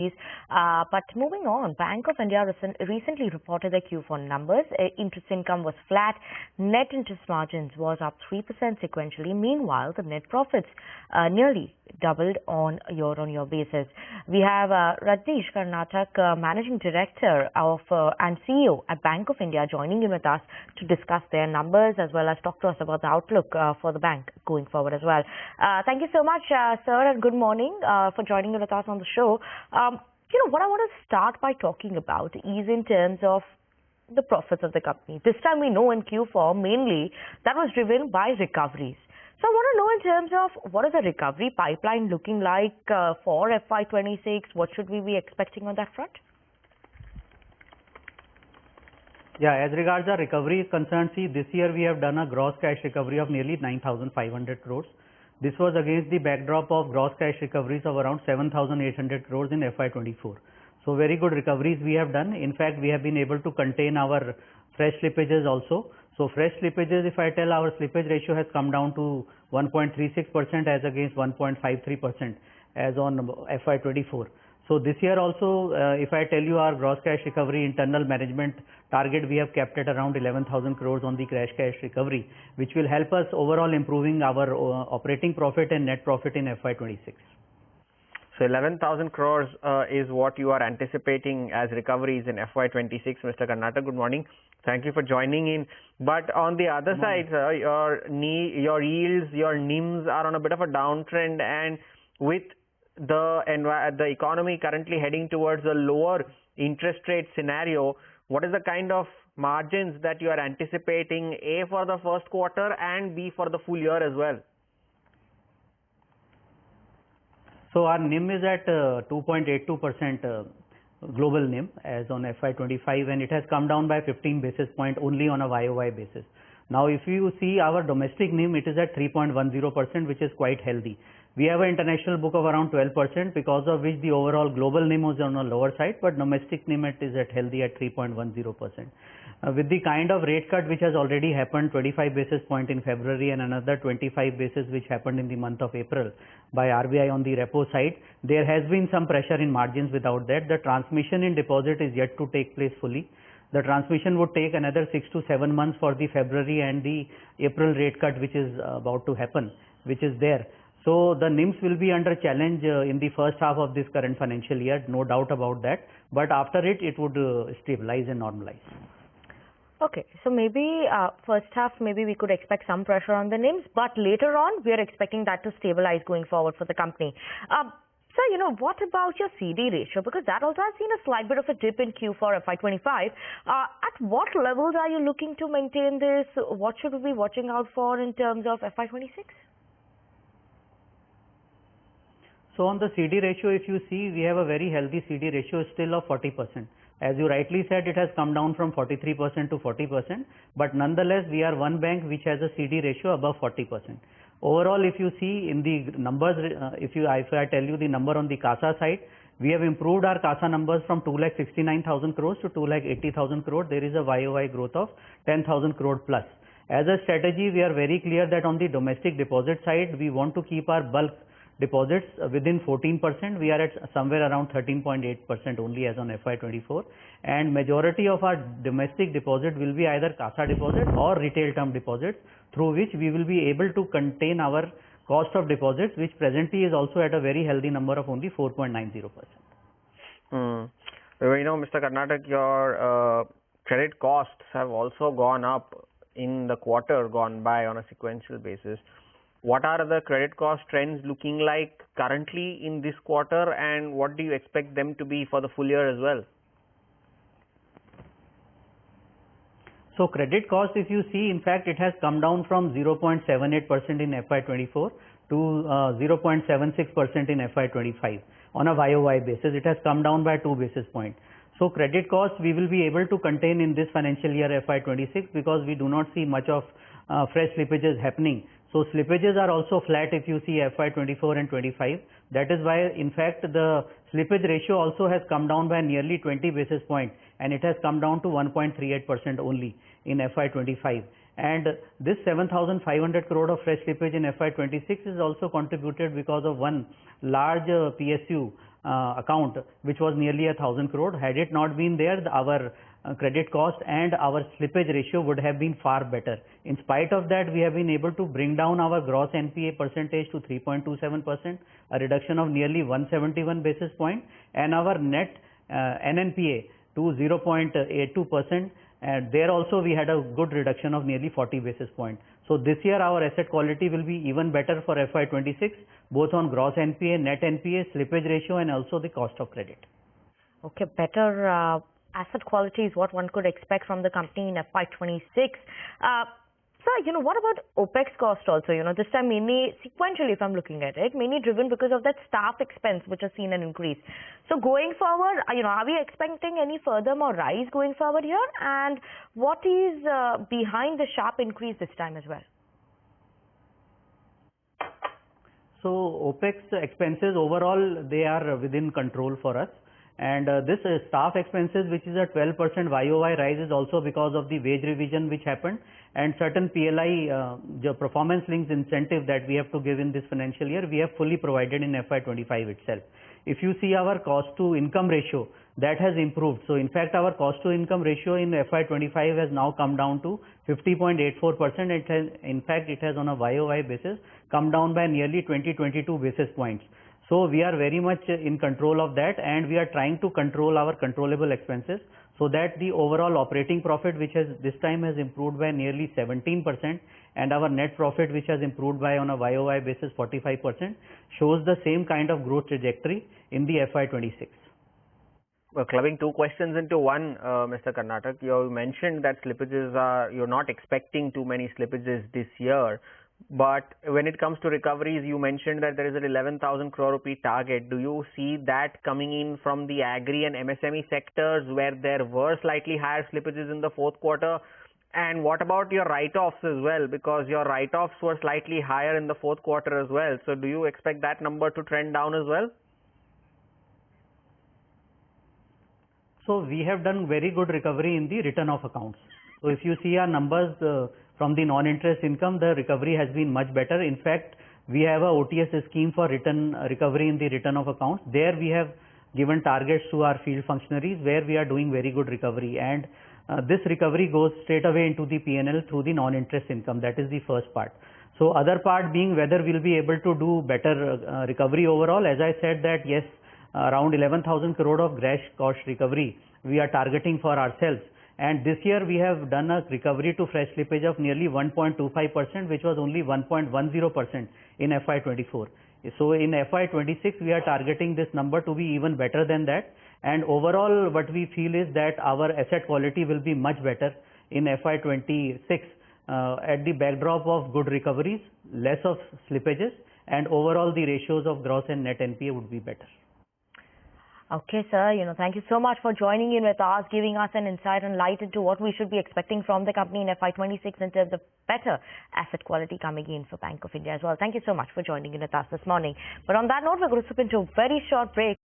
But moving on, Bank of India recently reported their Q4 numbers. Interest income was flat. Net interest margins was up 3% sequentially. Meanwhile, the net profits nearly doubled on year-on-year basis. We have Rajneesh Karnatak, Managing Director of and CEO at Bank of India, joining in with us to discuss their numbers as well as talk to us about the outlook for the bank going forward as well. Thank you so much, sir, and good morning for joining with us on the show. What I want to start by talking about is in terms of the profits of the company. This time we know in Q4 mainly that was driven by recoveries. So I want to know in terms of what is the recovery pipeline looking like for FY26? What should we be expecting on that front? Yeah, as regards the recovery is concerned, see, this year we have done a gross cash recovery of nearly 9,500 crores. This was against the backdrop of gross cash recoveries of around 7,800 crores in FY24. So very good recoveries we have done. In fact, we have been able to contain our fresh slippages also. So fresh slippages, if I tell, our slippage ratio has come down to 1.36% as against 1.53% as on FY24. So this year also, if I tell you our gross cash recovery internal management target, we have kept it around 11,000 crores on the cash recovery, which will help us overall improving our operating profit and net profit in FY26. So 11,000 crores is what you are anticipating as recoveries in FY26. Mr. Karnatak, good morning. Thank you for joining in. But on the other side, sir, your yields, your NIMs are on a bit of a downtrend, and with the economy currently heading towards a lower interest rate scenario, what is the kind of margins that you are anticipating, A, for the first quarter and B, for the full year as well? So our NIM is at 2.82% global NIM as on FY25, and it has come down by 15 basis point only on a YOY basis. Now, if you see our domestic NIM, it is at 3.10%, which is quite healthy. We have an international book of around 12%, because of which the overall global NIM was on the lower side, but domestic NIM is at healthy at 3.10%. With the kind of rate cut which has already happened, 25 basis point in February and another 25 basis which happened in the month of April by RBI on the repo side, there has been some pressure in margins. Without that, the transmission in deposit is yet to take place fully. The transmission would take another 6 to 7 months for the February and the April rate cut which is about to happen, which is there. So the NIMs will be under challenge in the first half of this current financial year, no doubt about that. But after it, it would stabilize and normalize. Okay, so maybe first half, maybe we could expect some pressure on the NIMs, but later on, we are expecting that to stabilize going forward for the company. So, what about your CD ratio? Because that also has seen a slight bit of a dip in Q4 FY25. At what levels are you looking to maintain this? What should we be watching out for in terms of FY26? So on the CD ratio, if you see, we have a very healthy CD ratio still of 40%. As you rightly said, it has come down from 43% to 40%, but nonetheless, we are one bank which has a CD ratio above 40%. Overall, if you see in the numbers, if I tell you the number on the CASA side, we have improved our CASA numbers from 2,69,000 crores to 2,80,000 crores. There is a YOY growth of 10,000 crore plus. As a strategy, we are very clear that on the domestic deposit side, we want to keep our bulk deposits within 14%. We are at somewhere around 13.8% only as on FY24, and majority of our domestic deposit will be either CASA deposit or retail term deposits, through which we will be able to contain our cost of deposits, which presently is also at a very healthy number of only 4.90%. Mr. Karnatak, your credit costs have also gone up in the quarter gone by on a sequential basis. What are the credit cost trends looking like currently in this quarter, and what do you expect them to be for the full year as well? So credit cost, if you see, in fact, it has come down from 0.78% in FY24 to 0.76% in FY25. On a YOY basis, it has come down by 2 basis points. So credit cost we will be able to contain in this financial year FY26, because we do not see much of fresh slippages happening. So slippages are also flat if you see FY24 and 25. That is why, in fact, the slippage ratio also has come down by nearly 20 basis points, and it has come down to 1.38% only in FY25. And this 7,500 crore of fresh slippage in FY26 is also contributed because of one large PSU account, which was nearly 1,000 crore. Had it not been there, our credit cost and our slippage ratio would have been far better. In spite of that, we have been able to bring down our gross NPA percentage to 3.27%, a reduction of nearly 171 basis point, and our net NNPA to 0.82%, and there also we had a good reduction of nearly 40 basis points. So this year our asset quality will be even better for FY26, both on gross NPA, net NPA, slippage ratio, and also the cost of credit. Okay, better asset quality is what one could expect from the company in FY26. Sir, what about OPEX cost also? This time mainly sequentially, if I'm looking at it, mainly driven because of that staff expense, which has seen an increase. So going forward, are we expecting any further more rise going forward here? And what is behind the sharp increase this time as well? So OPEX expenses overall, they are within control for us. And this staff expenses, which is a 12% YOY rise, is also because of the wage revision which happened, and certain PLI performance linked incentive that we have to give in this financial year, we have fully provided in FY25 itself. If you see our cost to income ratio, that has improved. So in fact, our cost to income ratio in FY25 has now come down to 50.84%. It has on a YOY basis come down by nearly 22 basis points. So we are very much in control of that, and we are trying to control our controllable expenses, so that the overall operating profit, which has this time has improved by nearly 17%, and our net profit, which has improved by on a YOY basis 45%, shows the same kind of growth trajectory in the FY26. Well, clubbing two questions into one, Mr. Karnatak, you mentioned that you're not expecting too many slippages this year. But when it comes to recoveries, you mentioned that there is an 11,000 crore rupee target. Do you see that coming in from the agri and MSME sectors where there were slightly higher slippages in the fourth quarter? And what about your write-offs as well? Because your write-offs were slightly higher in the fourth quarter as well. So do you expect that number to trend down as well? So we have done very good recovery in the return of accounts. So if you see our numbers from the non-interest income, the recovery has been much better. In fact, we have a OTS scheme for recovery in the return of accounts. There we have given targets to our field functionaries where we are doing very good recovery, and this recovery goes straight away into the P&L through the non-interest income. That is the first part. So other part being whether we'll be able to do better recovery overall. As I said that yes, around 11,000 crore of gross cost recovery we are targeting for ourselves. And this year we have done a recovery to fresh slippage of nearly 1.25%, which was only 1.10% in FY24. So in FY26 we are targeting this number to be even better than that. And overall what we feel is that our asset quality will be much better in FY26 at the backdrop of good recoveries, less of slippages, and overall the ratios of gross and net NPA would be better. Okay, sir. Thank you so much for joining in with us, giving us an insight and light into what we should be expecting from the company in FY26 in terms of better asset quality coming in for Bank of India as well. Thank you so much for joining in with us this morning. But on that note, we're going to slip into a very short break.